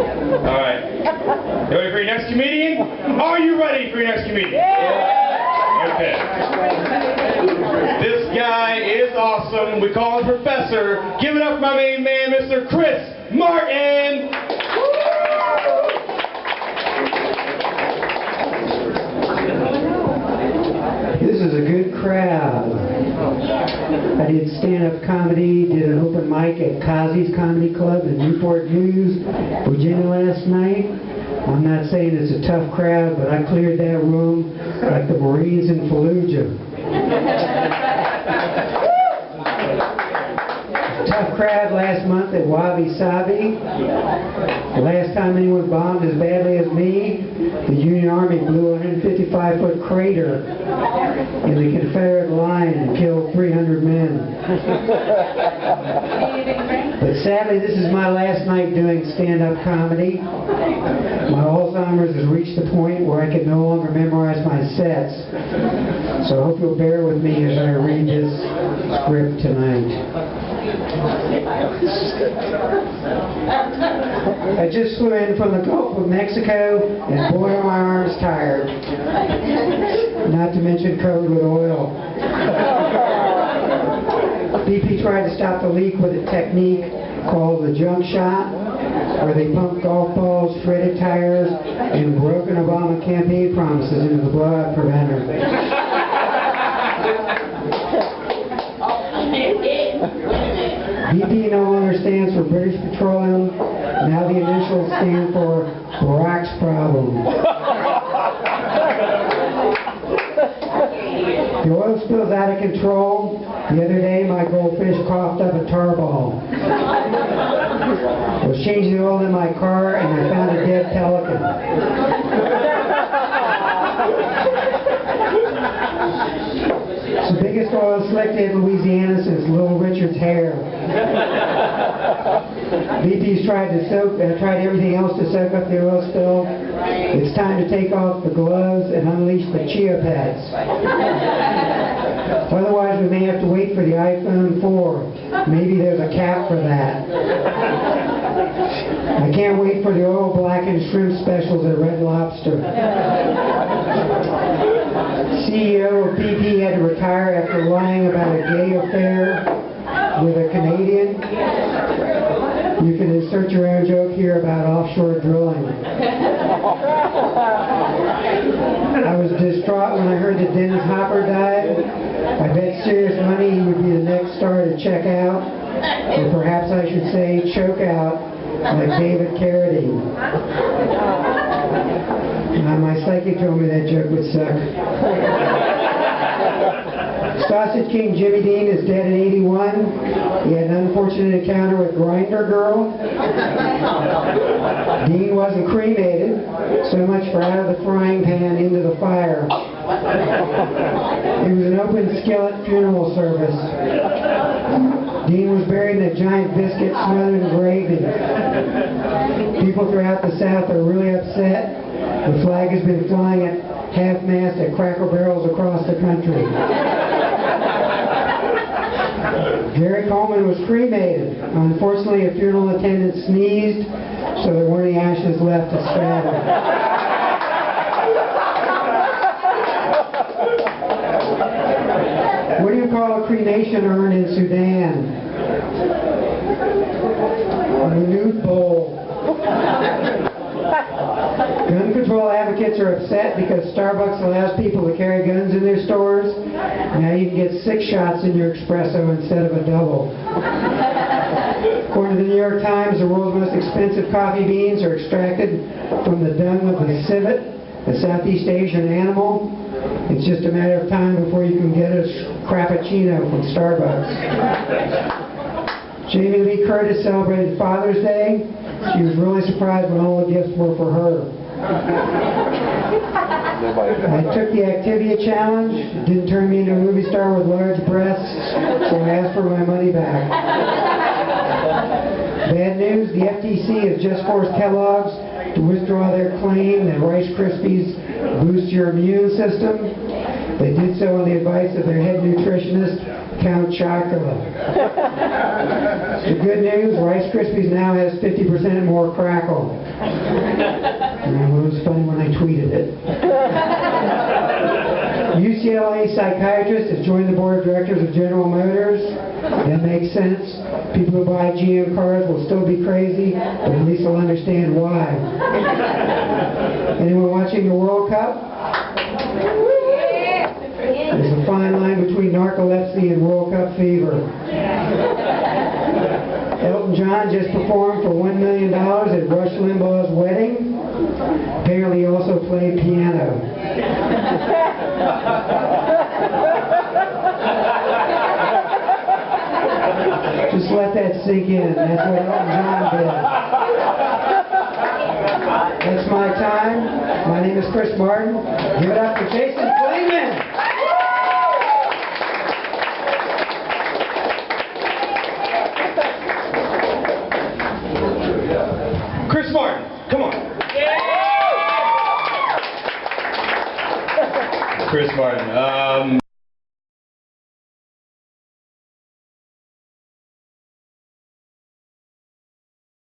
All right. You ready for your next comedian? Are you ready for your next comedian? Yeah. Okay. This guy is awesome. We call him Professor. Give it up for my main man, Mr. Chris Martin. This is a good crowd. I did stand-up comedy, did an open mic at Kazi's Comedy Club in Newport News, Virginia last night. I'm not saying it's a tough crowd, but I cleared that room like the Marines in Fallujah. Tough crowd last month at Wabi-Sabi. The last time anyone bombed as badly as me, the Union Army blew a 155-foot crater in the Confederate line and killed 300 men. But sadly, this is my last night doing stand-up comedy. My Alzheimer's has reached the point where I can no longer memorize my sets. So I hope you'll bear with me as I read this script tonight. I just flew in from the Gulf of Mexico, and boy are my arms tired. Not to mention covered with oil. BP tried to stop the leak with a technique called the junk shot, where they pumped golf balls, shredded tires, and broken Obama campaign promises into the blowout preventer. BP no longer stands for British Petroleum. Now the initials stand for Barack's problem. The oil spill's out of control. The other day my goldfish coughed up a tar ball. I was changing the oil in my car and I found a dead pelican. It's the biggest oil slick in Louisiana since Little Richard's hair. BP's tried everything else to soak up the oil spill. It's time to take off the gloves and unleash the chia pets. Otherwise, we may have to wait for the iPhone 4. Maybe there's a cap for that. I can't wait for the oil blackened shrimp specials at Red Lobster. CEO of BP had to retire after lying about a gay affair with a Canadian. You can insert your own joke here about offshore drilling. I was distraught when I heard that Dennis Hopper died. I bet serious money he would be the next star to check out, or perhaps I should say choke out, like David Carradine. My psychic told me that joke would suck. Sausage King Jimmy Dean is dead at 81. He had an unfortunate encounter with Grinder Girl. Dean wasn't cremated, so much for out of the frying pan into the fire. It was an open skillet funeral service. Dean was buried in a giant biscuit smothered in gravy. People throughout the South are really upset. The flag has been flying at half-mast at Cracker Barrels across the country. Jerry Coleman was cremated. Unfortunately, a funeral attendant sneezed, so there weren't any ashes left to scatter. What do you call a cremation urn in Sudan? A minute bowl. Gun control advocates are upset because Starbucks allows people to carry guns in their stores. Now you can get 6 shots in your espresso instead of a double. According to the New York Times, the world's most expensive coffee beans are extracted from the dung of the civet, a Southeast Asian animal. It's just a matter of time before you can get a Frappuccino from Starbucks. Jamie Lee Curtis celebrated Father's Day. She was really surprised when all the gifts were for her. I took the Activia challenge. It didn't turn me into a movie star with large breasts, so I asked for my money back. Bad news, the FTC has just forced Kellogg's to withdraw their claim that Rice Krispies boost your immune system. They did so on the advice of their head nutritionist, Count Chocula. The good news, Rice Krispies now has 50% more crackle. And it was funny when I tweeted it. UCLA psychiatrist has joined the board of directors of General Motors. That makes sense. People who buy GM cars will still be crazy, but at least they'll understand why. Anyone watching the World Cup? There's a fine line between narcolepsy and World Cup fever. Elton John just performed for $1 million at Rush Limbaugh's wedding. Apparently he also played piano. Just let that sink in. That's what Elton John did. That's my time. My name is Chris Martin. Give it up for Jason Klingman. Chris Martin, come on. Chris Martin.